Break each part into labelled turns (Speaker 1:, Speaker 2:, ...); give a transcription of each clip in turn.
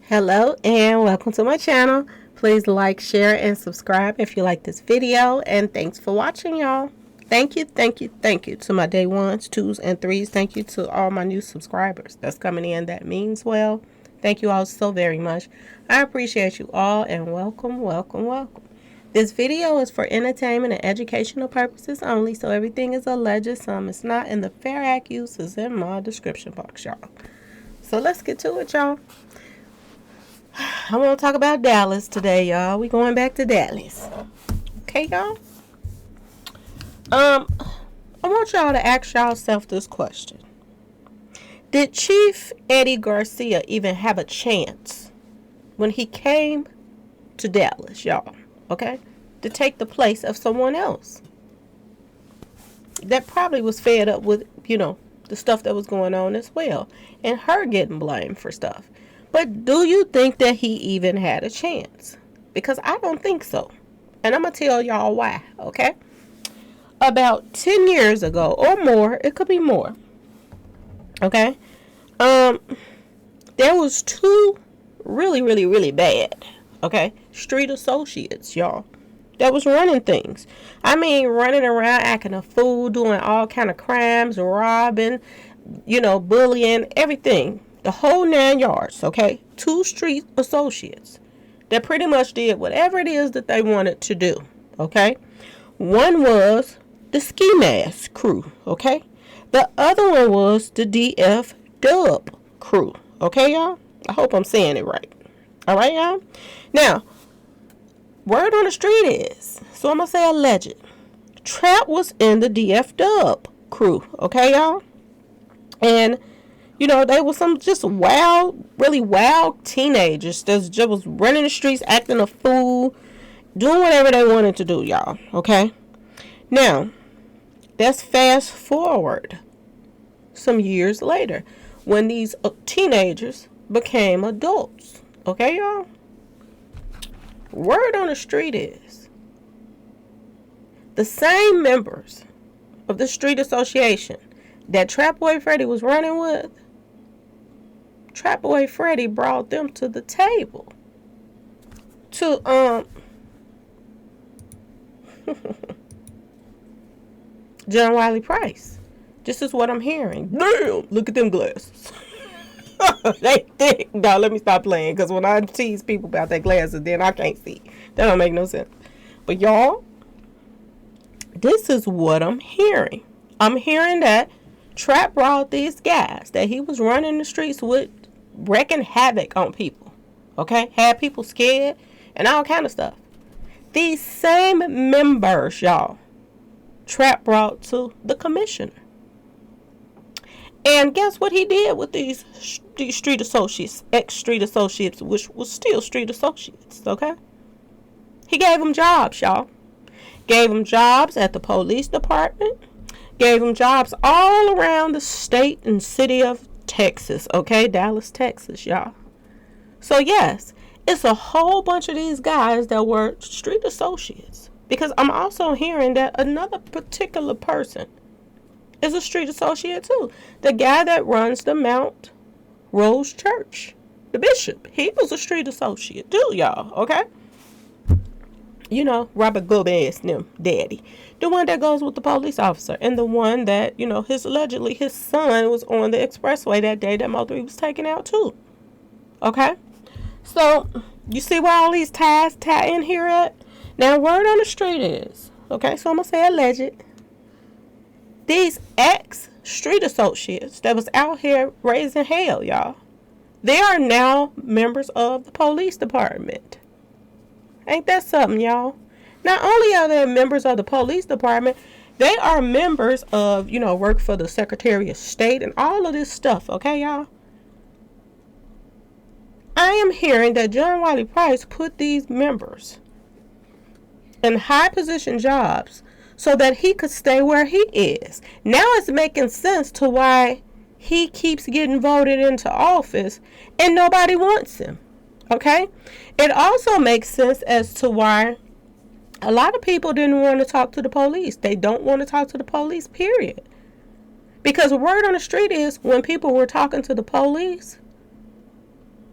Speaker 1: Hello and welcome to my channel. Please like, share, and subscribe if you like this video. And thanks for watching, y'all. Thank you to my day ones, twos, and threes. Thank you to all my new subscribers that's coming in. That means well. Thank you all so very much. I appreciate you all and welcome. This video is for entertainment and educational purposes only, so everything is alleged. Some is not, and the fair act use is in my description box, y'all. So let's get to it, y'all. I want to talk about Dallas today, y'all. We going back to Dallas. Okay, y'all? I want y'all to ask yourself this question. Did Chief Eddie Garcia even have a chance when he came to Dallas, y'all? Okay? To take the place of someone else that probably was fed up with, the stuff that was going on as well. And her getting blamed for stuff. But do you think that he even had a chance? Because I don't think so. And I'm going to tell y'all why, okay? About 10 years ago or more, it could be more, okay? There was two really bad, okay, street associates, y'all, that was running things. I mean, running around acting a fool, doing all kind of crimes, robbing, bullying, everything. The whole 9 yards, okay? Two street associates that pretty much did whatever it is that they wanted to do, okay? One was the Ski Mask crew, okay? The other one was the DF Dub crew, okay, y'all? I hope I'm saying it right. All right, y'all? Now, word on the street is, so I'm going to say alleged, Trap was in the DF Dub crew, okay, y'all? And they were some just really wild teenagers that just was running the streets, acting a fool, doing whatever they wanted to do, y'all. Okay? Now, let's fast forward some years later when these teenagers became adults. Okay, y'all? Word on the street is the same members of the street association that Trap Boy Freddy was running with, Trap Boy Freddy brought them to the table to John Wiley Price. This is what I'm hearing. Damn, look at them glasses. They thick. No, let me stop playing, because when I tease people about their glasses, then I can't see. That don't make no sense. But y'all, this is what I'm hearing. I'm hearing that Trap brought these guys that he was running the streets with, wreaking havoc on people, okay? Had people scared and all kind of stuff. These same members, y'all, Trap brought to the commissioner. And guess what he did with these street associates, ex-street associates, which was still street associates, okay? He gave them jobs, y'all. Gave them jobs at the police department. Gave them jobs all around the state and city of Texas, okay? Dallas, Texas, y'all. So, yes, it's a whole bunch of these guys that were street associates. Because I'm also hearing that another particular person is a street associate, too. The guy that runs the Mount Rose Church, the bishop, he was a street associate, too, y'all, okay? Robert Gomez, them daddy. The one that goes with the police officer. And the one that, allegedly his son was on the expressway that day that Mo3 was taken out too. Okay? So, you see where all these ties tie in here at? Now, word on the street is, okay, so I'm going to say alleged. These ex-street associates that was out here raising hell, y'all, they are now members of the police department. Ain't that something, y'all? Not only are they members of the police department, they are members of, work for the Secretary of State and all of this stuff, okay, y'all? I am hearing that John Wiley Price put these members in high position jobs so that he could stay where he is. Now it's making sense to why he keeps getting voted into office and nobody wants him. Okay? It also makes sense as to why a lot of people didn't want to talk to the police. They don't want to talk to the police, period. Because word on the street is when people were talking to the police,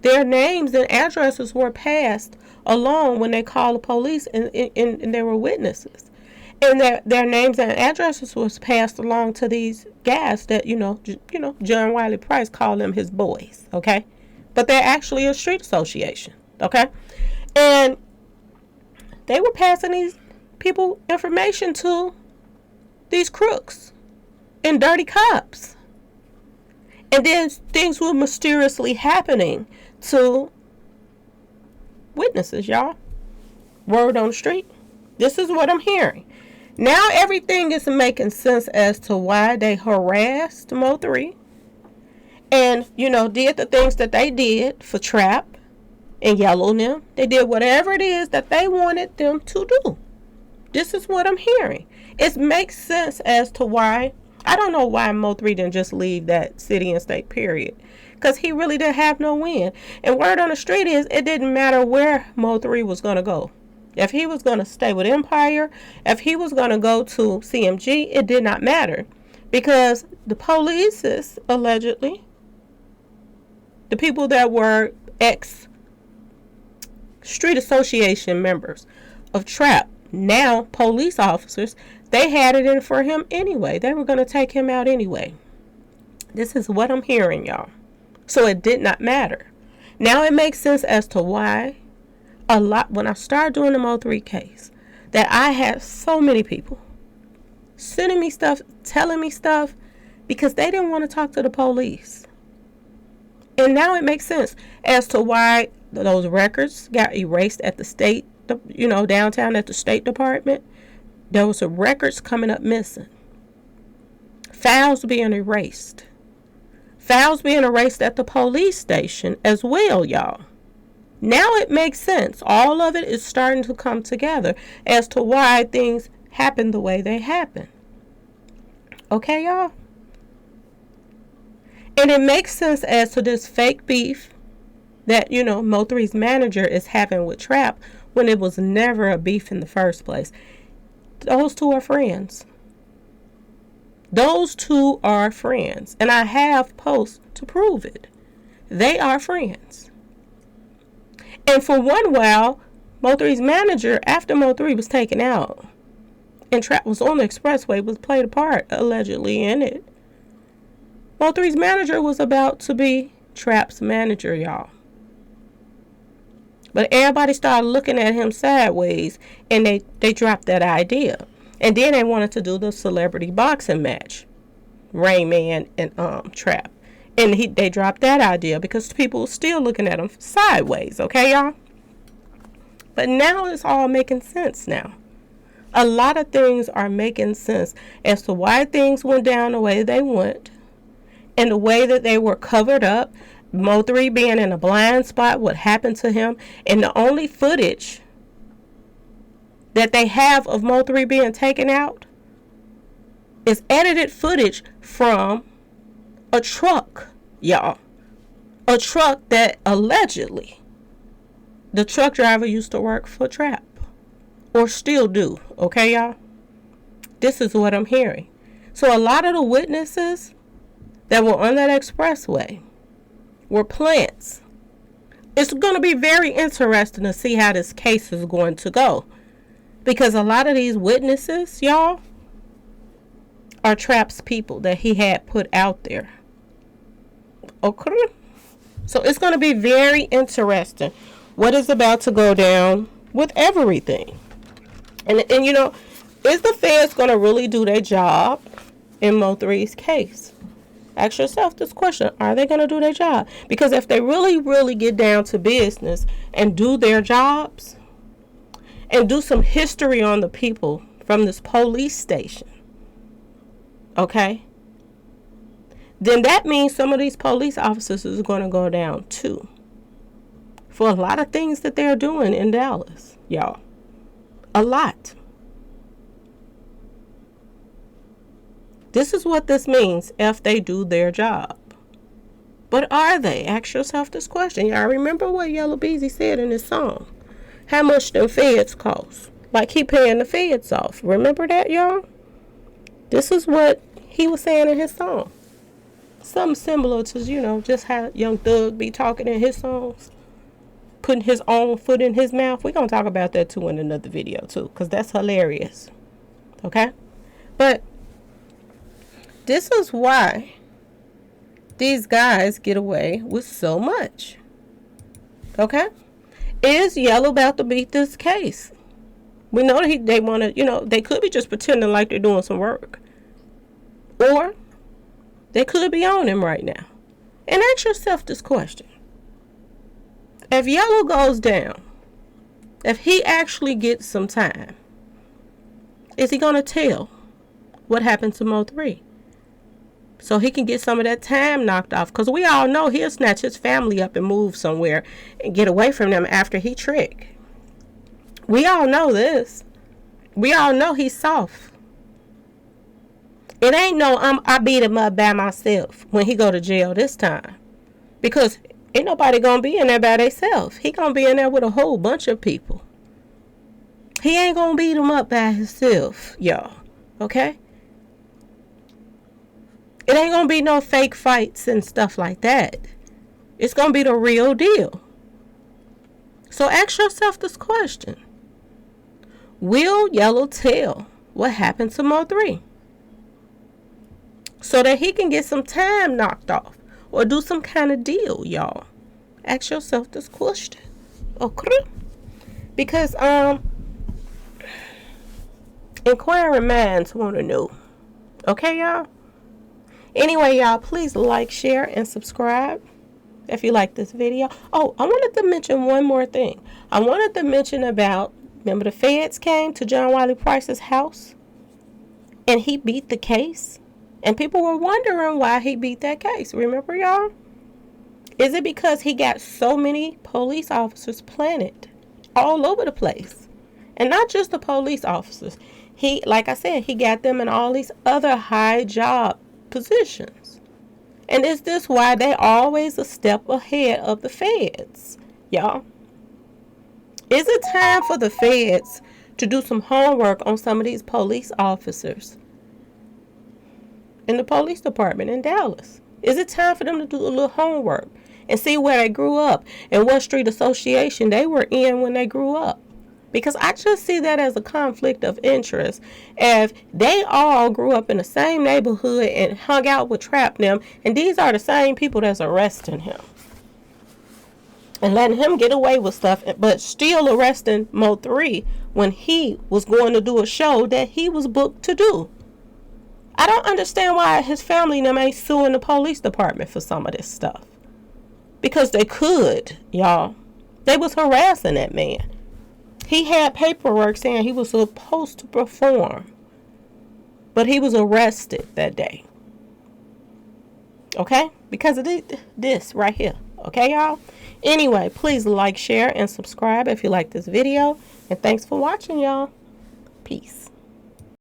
Speaker 1: their names and addresses were passed along when they called the police, and they were witnesses. And their names and addresses was passed along to these guys that, John Wiley Price called them his boys, okay? But they're actually a street association, okay? And they were passing these people information to these crooks and dirty cops. And then things were mysteriously happening to witnesses, y'all. Word on the street. This is what I'm hearing. Now everything is making sense as to why they harassed Mo3 and, did the things that they did for Trap and Yellow and them. They did whatever it is that they wanted them to do. This is what I'm hearing. It makes sense as to why. I don't know why Mo3 didn't just leave that city and state, period. Because he really didn't have no win. And word on the street is, it didn't matter where Mo3 was going to go. If he was going to stay with Empire, if he was going to go to CMG, it did not matter. Because the police, allegedly, the people that were ex-street association members of Trap, now police officers, they had it in for him anyway. They were going to take him out anyway. This is what I'm hearing, y'all. So it did not matter. Now it makes sense as to why when I started doing the Mo3 case, that I had so many people sending me stuff, telling me stuff, because they didn't want to talk to the police. And now it makes sense as to why those records got erased at the state, downtown at the State Department. There was some records coming up missing. Files being erased. Files being erased at the police station as well, y'all. Now it makes sense. All of it is starting to come together as to why things happen the way they happen. Okay, y'all? And it makes sense as to this fake beef that, Mo3's manager is having with Trap when it was never a beef in the first place. Those two are friends. Those two are friends. And I have posts to prove it. They are friends. And for one while, Mo3's manager, after Mo3 was taken out and Trap was on the expressway, was played a part, allegedly, in it. Mo3's manager was about to be Trap's manager, y'all. But everybody started looking at him sideways, and they dropped that idea. And then they wanted to do the celebrity boxing match, Rain Man and Trap. And they dropped that idea because people were still looking at him sideways, okay, y'all? But now it's all making sense now. A lot of things are making sense as to why things went down the way they went and the way that they were covered up. Mo3 being in a blind spot, what happened to him, and the only footage that they have of Mo3 being taken out is edited footage from a truck, y'all. A truck that allegedly the truck driver used to work for Trap, or still do, okay, y'all? This is what I'm hearing. So a lot of the witnesses that were on that expressway were plants. It's going to be very interesting to see how this case is going to go. Because a lot of these witnesses, y'all, are Trap's people that he had put out there. Okay? So it's going to be very interesting what is about to go down with everything. And is the feds going to really do their job in Mo3's case? Ask yourself this question. Are they going to do their job? Because if they really, really get down to business and do their jobs and do some history on the people from this police station, okay, then that means some of these police officers is going to go down too. For a lot of things that they're doing in Dallas, y'all. A lot. This is what this means if they do their job. But are they? Ask yourself this question. Y'all remember what Yellow Beezy said in his song? How much them feds cost? Like he paying the feds off. Remember that, y'all? This is what he was saying in his song. Something similar to, just how Young Thug be talking in his songs. Putting his own foot in his mouth. We're going to talk about that too in another video too. Because that's hilarious. Okay? But this is why these guys get away with so much. Okay? Is Yellow about to beat this case? We know that they want to, they could be just pretending like they're doing some work. Or they could be on him right now. And ask yourself this question. If Yellow goes down, if he actually gets some time, is he going to tell what happened to Mo 3? So he can get some of that time knocked off. Because we all know he'll snatch his family up and move somewhere and get away from them after he trick. We all know this. We all know he's soft. It ain't no I beat him up by myself when he go to jail this time. Because ain't nobody going to be in there by themselves. He going to be in there with a whole bunch of people. He ain't going to beat him up by himself, y'all. Okay? It ain't going to be no fake fights and stuff like that. It's going to be the real deal. So ask yourself this question. Will Yellow tell what happened to Mo 3? So that he can get some time knocked off. Or do some kind of deal, y'all. Ask yourself this question. Okay? Because, inquiring minds want to know. Okay, y'all? Anyway, y'all, please like, share, and subscribe if you like this video. Oh, I wanted to mention one more thing. I wanted to mention about, remember the feds came to John Wiley Price's house? And he beat the case? And people were wondering why he beat that case. Remember, y'all? Is it because he got so many police officers planted all over the place? And not just the police officers. He, like I said, he got them in all these other high job positions. And is this why they always a step ahead of the feds, y'all? Is it time for the feds to do some homework on some of these police officers in the police department in Dallas? Is it time for them to do a little homework and see where they grew up and what street association they were in when they grew up? Because I just see that as a conflict of interest. If they all grew up in the same neighborhood and hung out with Trap them, and these are the same people that's arresting him and letting him get away with stuff, but still arresting Mo 3 when he was going to do a show that he was booked to do. I don't understand why his family and them ain't suing the police department for some of this stuff. Because they could, y'all. They was harassing that man. He had paperwork saying he was supposed to perform. But he was arrested that day. Okay? Because of this right here. Okay, y'all? Anyway, please like, share, and subscribe if you like this video. And thanks for watching, y'all. Peace.